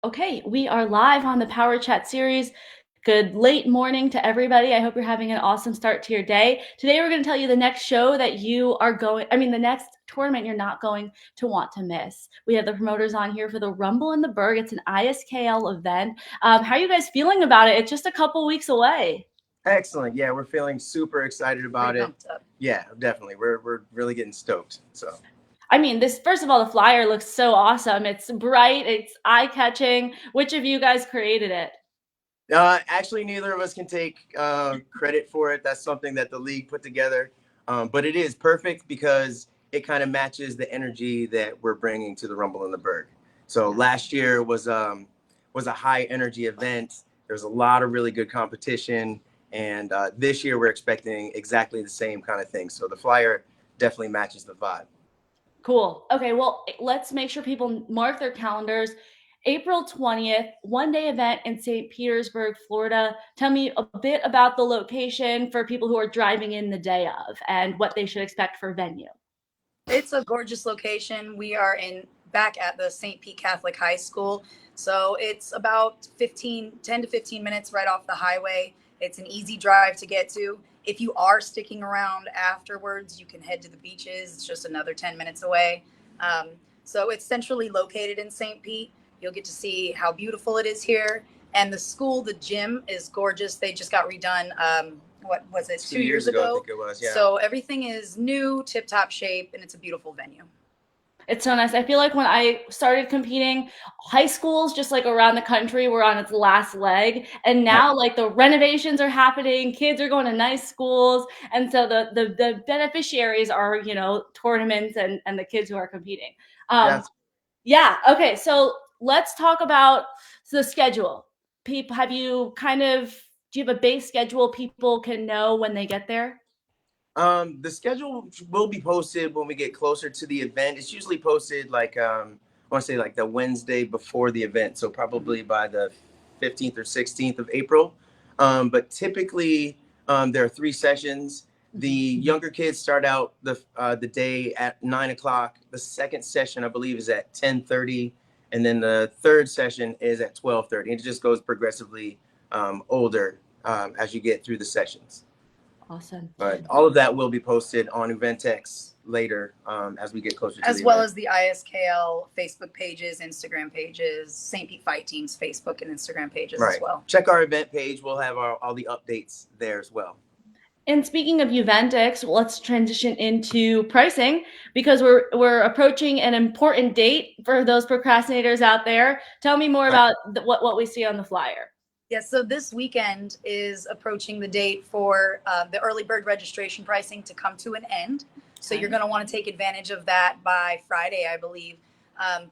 Okay, we are live on the Power Chat series. Good late morning to everybody. I hope you're having an awesome start to your day. Today, we're going to tell you the next show that the next tournament you're not going to want to miss. We have the promoters on here for the Rumble in the Burg. It's an ISKL event. How are you guys feeling about it? It's just a couple weeks away. Excellent. Yeah, we're feeling super excited about Pretty it. pumped up. Yeah, definitely. We're really getting stoked. So, I mean, this first of all, the flyer looks so awesome. It's bright, it's eye-catching. Which of you guys created it? actually, neither of us can take credit for it. That's something that the league put together. But it is perfect because it kind of matches the energy that we're bringing to the Rumble in the Berg. So last year was a high energy event. There's a lot of really good competition, and this year we're expecting exactly the same kind of thing. So the flyer definitely matches the vibe. Cool. Okay, well, let's make sure people mark their calendars. April 20th, one day event in St. Petersburg, Florida. Tell me a bit about the location for people who are driving in the day of and what they should expect for venue. It's a gorgeous location. We are back at the St. Pete Catholic High School. So it's about 10 to 15 minutes right off the highway. It's an easy drive to get to. If you are sticking around afterwards, you can head to the beaches. It's just another 10 minutes away. So it's centrally located in St. Pete. You'll get to see how beautiful it is here. And the gym is gorgeous. They just got redone. What was it, 2 years ago? I think it was, yeah. So everything is new, tip top shape, and it's a beautiful venue. It's so nice. I feel like when I started competing, high schools just like around the country were on its last leg. And now like the renovations are happening, kids are going to nice schools. And so the beneficiaries are, tournaments and the kids who are competing. Yeah. Okay. So let's talk about the schedule. People, do you have a base schedule people can know when they get there? The schedule will be posted when we get closer to the event. It's usually posted like I want to say like the Wednesday before the event, so probably by the 15th or 16th of April. But typically, there are 3 sessions. The younger kids start out the day at 9 o'clock. The second session, I believe, is at 10:30, and then the third session is at 12:30. It just goes progressively older as you get through the sessions. Awesome. But all of that will be posted on Eventex later as we get closer to as the well event. as the ISKL Facebook pages, Instagram pages, St. Pete Fight Team's Facebook and Instagram pages as well. Check our event page. We'll have all the updates there as well. And speaking of Eventex, let's transition into pricing because we're approaching an important date for those procrastinators out there. Tell me more about what we see on the flyer. Yes, so this weekend is approaching the date for the early bird registration pricing to come to an end. So you're going to want to take advantage of that by Friday, I believe.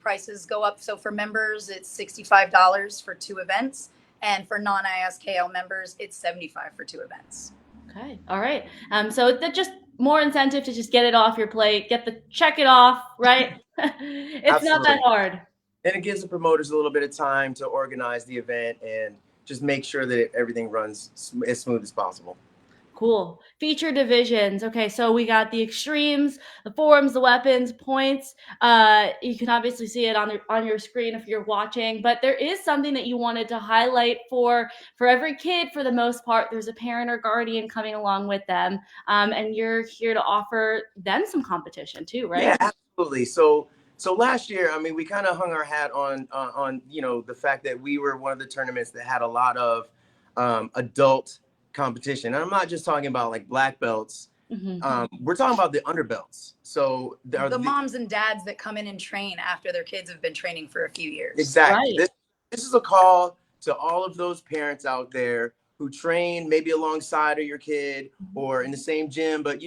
Prices go up. So for members, it's $65 for 2 events. And for non-ISKL members, it's $75 for 2 events. Okay. All right. So that's just more incentive to just get it off your plate, check it off, right? It's Absolutely. Not that hard. And it gives the promoters a little bit of time to organize the event and just make sure that everything runs as smooth as possible. Cool. Feature divisions. Okay, so we got the extremes, the forums, the weapons, points. You can obviously see it on your screen if you're watching, but there is something that you wanted to highlight for every kid. For the most part, there's a parent or guardian coming along with them, and you're here to offer them some competition too, right? Yeah, absolutely. So last year, I mean, we kind of hung our hat on the fact that we were one of the tournaments that had a lot of adult competition. And I'm not just talking about like black belts. We're talking about the underbelts. So the moms and dads that come in and train after their kids have been training for a few years. Exactly. Right. This is a call to all of those parents out there who train maybe alongside of your kid or in the same gym, but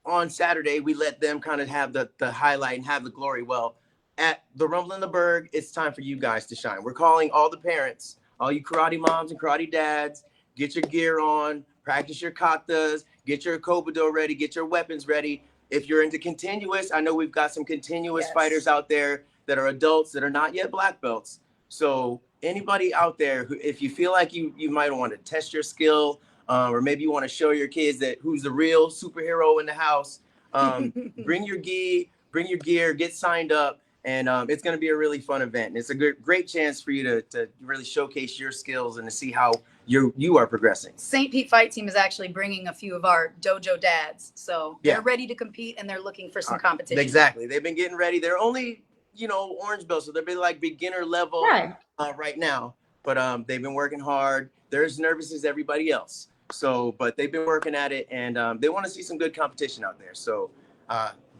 on Saturday, we let them kind of have the highlight and have the glory. Well, at the Rumble in the Burg, it's time for you guys to shine. We're calling all the parents, all you karate moms and karate dads, get your gear on, practice your katas, get your kobudo ready, get your weapons ready. If you're into continuous, I know we've got some continuous fighters out there that are adults that are not yet black belts. So anybody out there who, if you feel like you might want to test your skill, or maybe you want to show your kids that who's the real superhero in the house, bring your gear, get signed up, And it's going to be a really fun event. And it's a great chance for you to really showcase your skills and to see how you are progressing. St. Pete Fight Team is actually bringing a few of our dojo dads. So they're ready to compete and they're looking for some competition. Exactly. They've been getting ready. They're only, orange belts. So they'll be like beginner level right now. But they've been working hard. They're as nervous as everybody else. So, but they've been working at it, and they want to see some good competition out there. So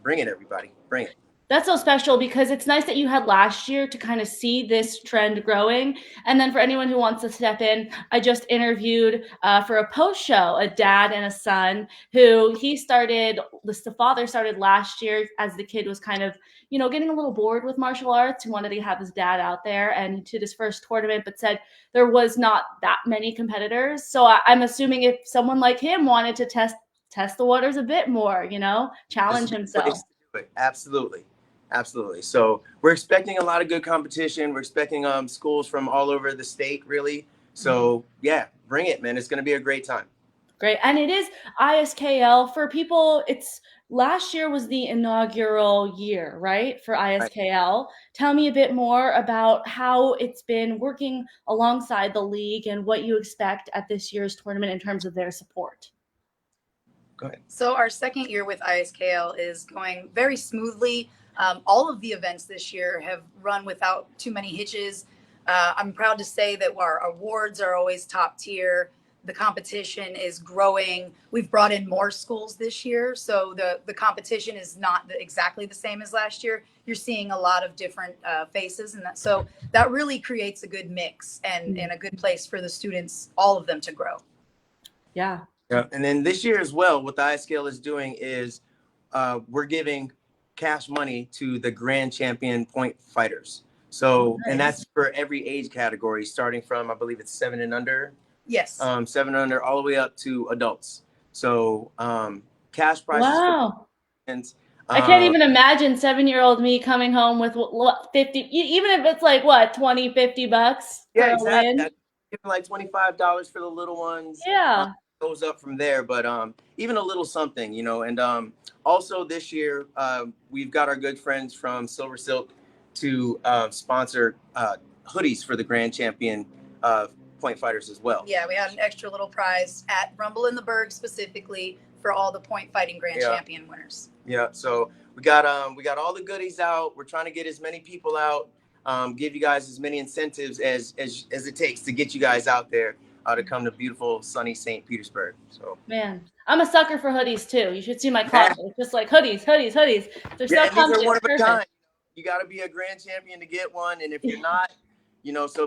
bring it, everybody. Bring it. That's so special because it's nice that you had last year to kind of see this trend growing. And then for anyone who wants to step in, I just interviewed for a post show a dad and a son who the father started last year as the kid was kind of, getting a little bored with martial arts. He wanted to have his dad out there, and he did his first tournament, but said there was not that many competitors. So I'm assuming if someone like him wanted to test the waters a bit more, challenge himself. Absolutely. Absolutely. So we're expecting a lot of good competition. We're expecting schools from all over the state, really. So yeah, bring it, man. It's going to be a great time. Great. And it is ISKL for people. Last year was the inaugural year, right? For ISKL. Right. Tell me a bit more about how it's been working alongside the league and what you expect at this year's tournament in terms of their support. Go ahead. So our second year with ISKL is going very smoothly. All of the events this year have run without too many hitches. I'm proud to say that our awards are always top tier. The competition is growing. We've brought in more schools this year, so the competition is not exactly the same as last year. You're seeing a lot of different faces, and so that really creates a good mix and a good place for the students, all of them, to grow. Yeah. And then this year as well, what the ISKL is doing is we're giving cash money to the grand champion point fighters. So, and that's for every age category, starting from, I believe it's 7 and under. Yes. 7 and under, all the way up to adults. So, cash prizes. Wow. I can't even imagine 7-year-old me coming home with 50, even if it's like what, 20, $50. Yeah, exactly. Like $25 for the little ones. Yeah. Goes up from there, but even a little something, and also this year we've got our good friends from Silver Silk to sponsor hoodies for the grand champion point fighters as well. Yeah, we had an extra little prize at Rumble in the Burg specifically for all the point fighting grand champion winners. Yeah, so we got all the goodies out. We're trying to get as many people out, give you guys as many incentives as it takes to get you guys out there to come to beautiful sunny St. Petersburg. So man, I'm a sucker for hoodies too. You should see my closet. It's just like hoodies. They're so comfy. These are one of a kind. You got to be a grand champion to get one, and if you're not,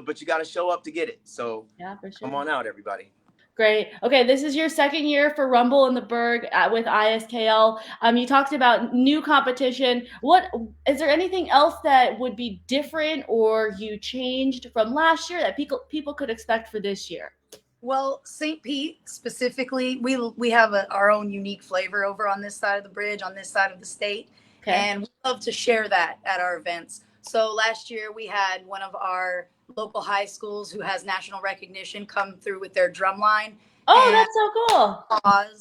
but you got to show up to get it. So yeah, for sure. Come on out, everybody. Great. Okay, this is your second year for Rumble in the Burg with ISKL. You talked about new competition. What is there anything else that would be different or you changed from last year that people could expect for this year? Well, St. Pete specifically, we have our own unique flavor over on this side of the bridge, on this side of the state, and we love to share that at our events. So last year we had one of our local high schools who has national recognition come through with their drum line. Oh, that's so cool.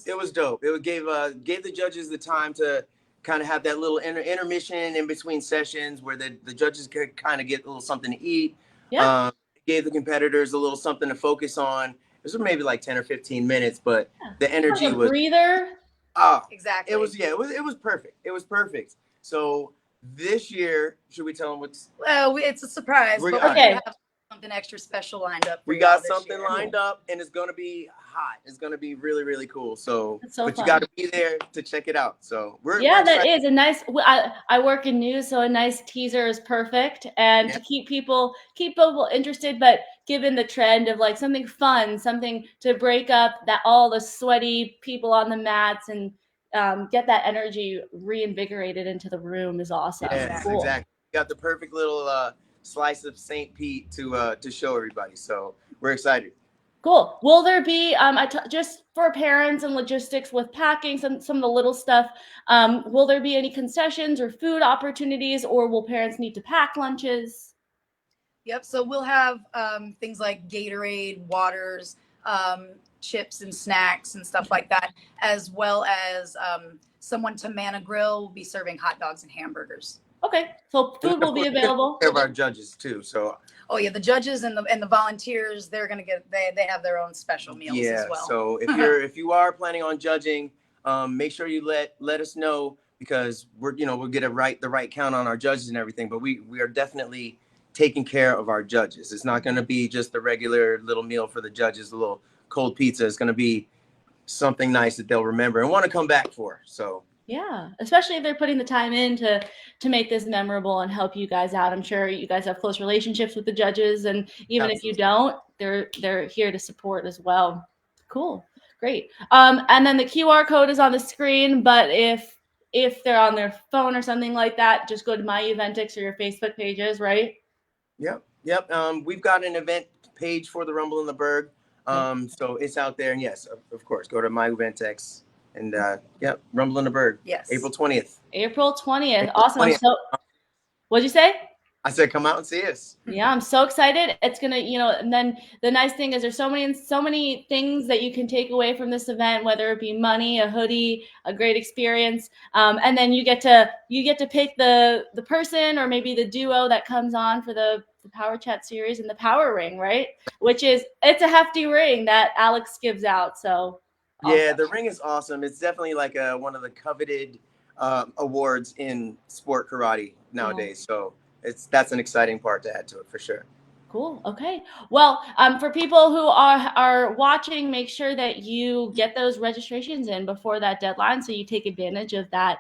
It was dope. It gave the judges the time to kind of have that little intermission in between sessions where the judges could kind of get a little something to eat. Yeah. Gave the competitors a little something to focus on. It was maybe like 10 or 15 minutes, but the energy was breather. Exactly. It was perfect. It was perfect. So this year, should we tell them what's? Well, it's a surprise. But okay. We have something extra special lined up. We got something lined up, and it's going to be hot. It's going to be really, really cool. So but you got to be there to check it out. So we're that is a nice. I work in news, so a nice teaser is perfect, and to keep people interested. But given the trend of like something fun, something to break up all the sweaty people on the mats and get that energy reinvigorated into the room is awesome. Yeah, cool. Exactly. You got the perfect little slice of St. Pete to show everybody. So we're excited. Cool. Will there be just for parents and logistics with packing some of the little stuff? Will there be any concessions or food opportunities, or will parents need to pack lunches? Yep. So we'll have things like Gatorade, waters, chips and snacks and stuff like that, as well as someone to man a grill will be serving hot dogs and hamburgers. Okay, so And food then, will of be course, we take available. care of our judges too. So Oh yeah, the judges and the volunteers, they're gonna get they have their own special meals as yeah. well. So if you are planning on judging, make sure you let us know, because we'll get the right count on our judges and everything. But we are definitely taking care of our judges. It's not going to be just the regular little meal for the judges, a little cold pizza. It's going to be something nice that they'll remember and want to come back for. So Yeah, especially if they're putting the time in to make this memorable and help you guys out. I'm sure you guys have close relationships with the judges, and even if you absolutely. don't, they're here to support as well. Cool, great. And then the QR code is on the screen, but if they're on their phone or something like that, just go to My Eventix or your Facebook pages, right? Yep. We've got an event page for the Rumble in the Burg. So it's out there. And yes, of course, go to my Eventex and yep, Rumble in the Burg. Yes. April 20th. April 20th. April Awesome. 20th. What'd you say? I said, come out and see us. Yeah, I'm so excited. It's gonna, and then the nice thing is there's so many things that you can take away from this event, whether it be money, a hoodie, a great experience, and then you get to pick the person or maybe the duo that comes on for the Power Chat series and the Power Ring, right? It's a hefty ring that Alex gives out. So Yeah, awesome. the ring is awesome. It's definitely like one of the coveted awards in sport karate nowadays. So that's an exciting part to add to it for sure. Cool. Okay. Well, for people who are watching, make sure that you get those registrations in before that deadline, so you take advantage of that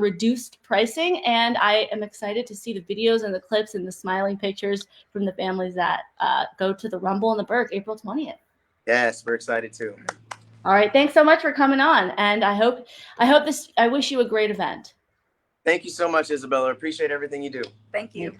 reduced pricing. And I am excited to see the videos and the clips and the smiling pictures from the families that go to the Rumble in the Burg, April 20th. Yes, we're excited too. All right. Thanks so much for coming on, and I wish you a great event. Thank you so much, Isabella. Appreciate everything you do. Thank you.